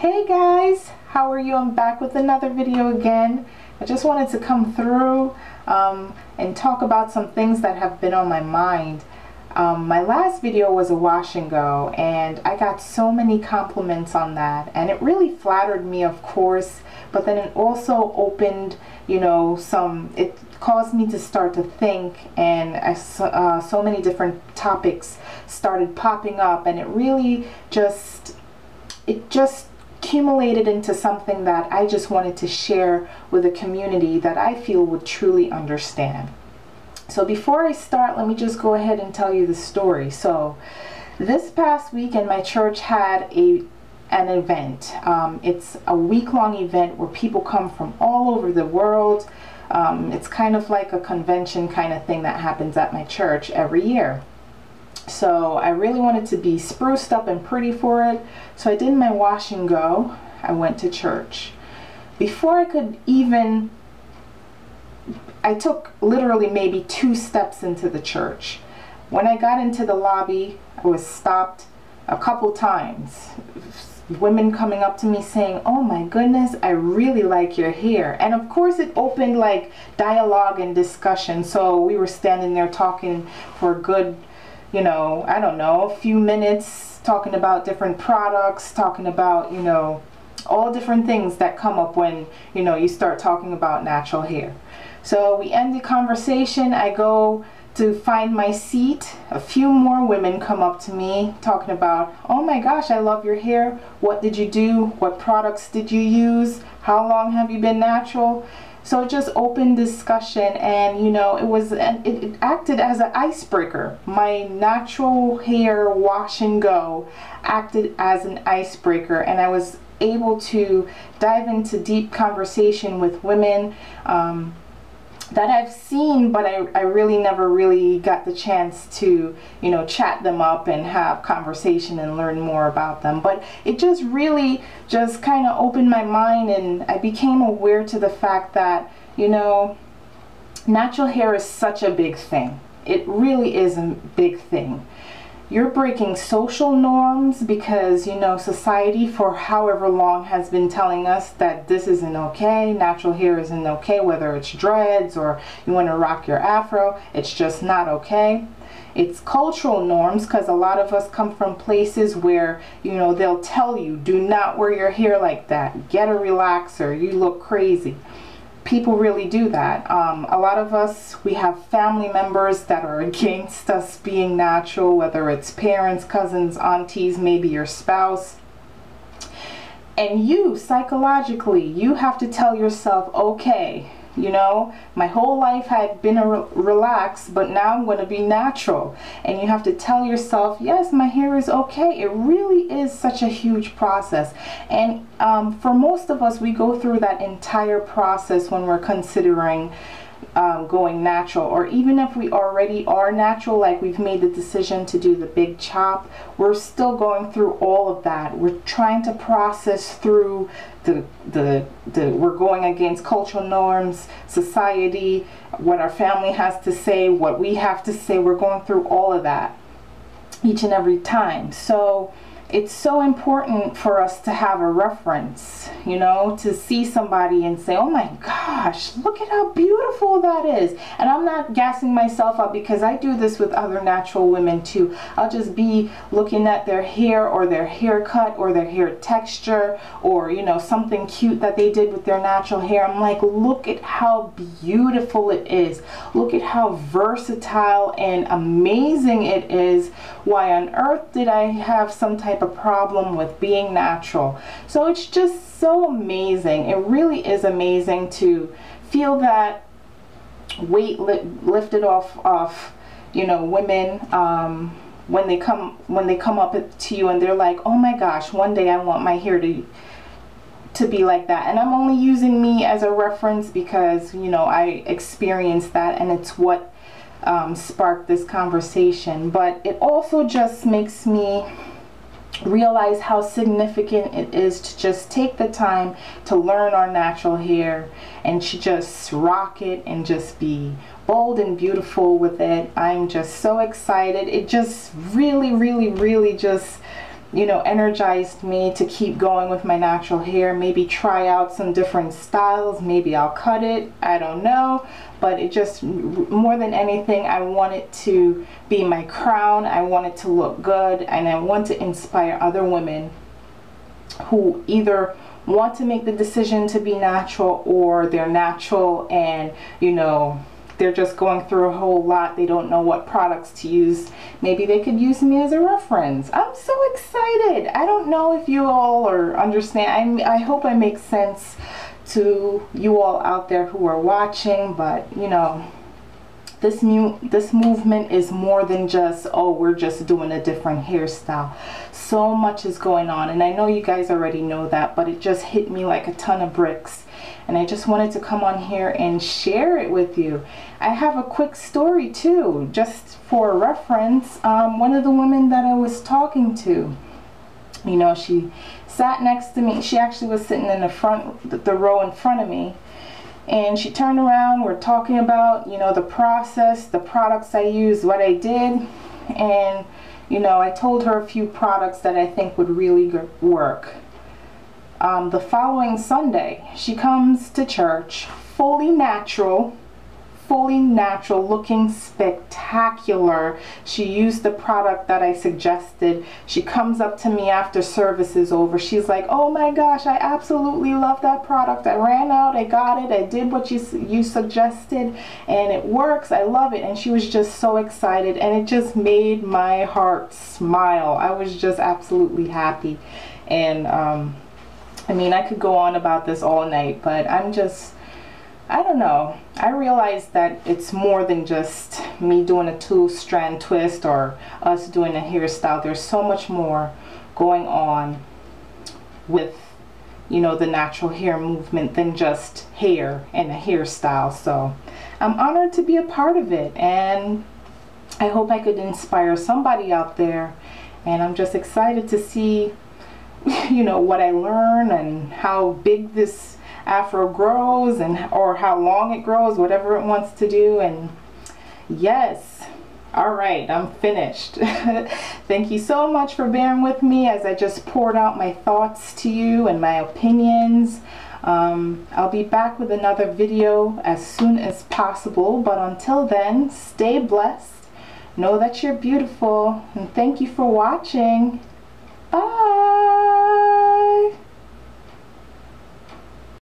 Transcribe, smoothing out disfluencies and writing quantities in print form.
Hey guys, how are you? I'm back with another video again. I just wanted to come through and talk about some things that have been on my mind. My last video was a wash and go, and I got so many compliments on that, and it really flattered me, of course, but then it also opened, you know, it caused me to start to think, and so many different topics started popping up, and it just accumulated into something that I just wanted to share with a community that I feel would truly understand. So before I start, let me just go ahead and tell you the story. So this past weekend, my church had an event. It's a week-long event where people come from all over the world. It's kind of like a convention kind of thing that happens at my church every year. So I really wanted to be spruced up and pretty for it. So I did my wash and go. I went to church. Before I could even, I took literally maybe 2 steps into the church. When I got into the lobby, I was stopped a couple times. Women coming up to me saying, "Oh my goodness, I really like your hair." And of course it opened like dialogue and discussion. So we were standing there talking for a good, you know, I don't know, a few minutes, talking about different products, talking about, you know, all different things that come up when, you know, you start talking about natural hair. So we end the conversation. I go to find my seat. A few more women come up to me talking about, "Oh my gosh, I love your hair. What did you do? What products did you use? How long have you been natural?" So it just opened discussion, and you know, it acted as an icebreaker. My natural hair wash and go acted as an icebreaker, and I was able to dive into deep conversation with women that I've seen, but I really never really got the chance to, you know, chat them up and have conversation and learn more about them. But it just really just kind of opened my mind, and I became aware to the fact that, you know, natural hair is such a big thing. It really is a big thing. You're breaking social norms because, you know, society for however long has been telling us that this isn't okay, natural hair isn't okay, whether it's dreads or you want to rock your afro, it's just not okay. It's cultural norms because a lot of us come from places where, you know, they'll tell you, do not wear your hair like that, get a relaxer, you look crazy. People really do that. A lot of us, we have family members that are against us being natural, whether it's parents, cousins, aunties, maybe your spouse. And you, psychologically, you have to tell yourself, okay, you know, my whole life had been relaxed, but now I'm going to be natural. And you have to tell yourself, yes, my hair is okay. It really is such a huge process. And for most of us, we go through that entire process when we're considering going natural, or even if we already are natural, like we've made the decision to do the big chop, we're still going through all of that. We're trying to process through we're going against cultural norms, society, what our family has to say, what we have to say. We're going through all of that each and every time. So it's so important for us to have a reference, you know, to see somebody and say, "Oh my gosh, look at how beautiful that is." And I'm not gassing myself up because I do this with other natural women too. I'll just be looking at their hair or their haircut or their hair texture, or, you know, something cute that they did with their natural hair. I'm like, look at how beautiful it is. Look at how versatile and amazing it is. Why on earth did I have some type of problem with being natural? So it's just so amazing. It really is amazing to feel that weight lifted off, you know, women when they come up to you and they're like, "Oh my gosh, one day I want my hair to be like that." And I'm only using me as a reference because, you know, I experienced that, and it's what sparked this conversation. But it also just makes me realize how significant it is to just take the time to learn our natural hair and to just rock it and just be bold and beautiful with it. I'm just so excited. It just really just you know, energized me to keep going with my natural hair. Maybe try out some different styles. Maybe I'll cut it. I don't know. But it just, more than anything, I want it to be my crown. I want it to look good. And I want to inspire other women who either want to make the decision to be natural, or they're natural and, you know, they're just going through a whole lot. They don't know what products to use. Maybe they could use me as a reference. I'm so excited. I don't know if you all are understand. I hope I make sense to you all out there who are watching, but you know, this movement is more than just, oh, we're just doing a different hairstyle. So much is going on, and I know you guys already know that, but it just hit me like a ton of bricks, and I just wanted to come on here and share it with you. I have a quick story too, just for reference. One of the women that I was talking to, you know, she sat next to me. She actually was sitting in the row in front of me. And she turned around, we're talking about, you know, the process, the products I use, what I did. And, you know, I told her a few products that I think would really work. The following Sunday, she comes to church, fully natural, looking spectacular. She used the product that I suggested. She comes up to me after service is over. She's like, oh my gosh, I absolutely love that product. I ran out, I got it, I did what you suggested, and it works. I love it. And she was just so excited, and it just made my heart smile. I was just absolutely happy. And I mean, I could go on about this all night, but I don't know. I realized that it's more than just me doing a 2-strand twist or us doing a hairstyle. There's so much more going on with, you know, the natural hair movement than just hair and a hairstyle. So I'm honored to be a part of it, and I hope I could inspire somebody out there. And I'm just excited to see, you know, what I learn and how big this afro grows, and or how long it grows, whatever it wants to do. And yes, all right, I'm finished. Thank you so much for bearing with me as I just poured out my thoughts to you and my opinions. I'll be back with another video as soon as possible, but until then, stay blessed, know that you're beautiful, and thank you for watching. Bye.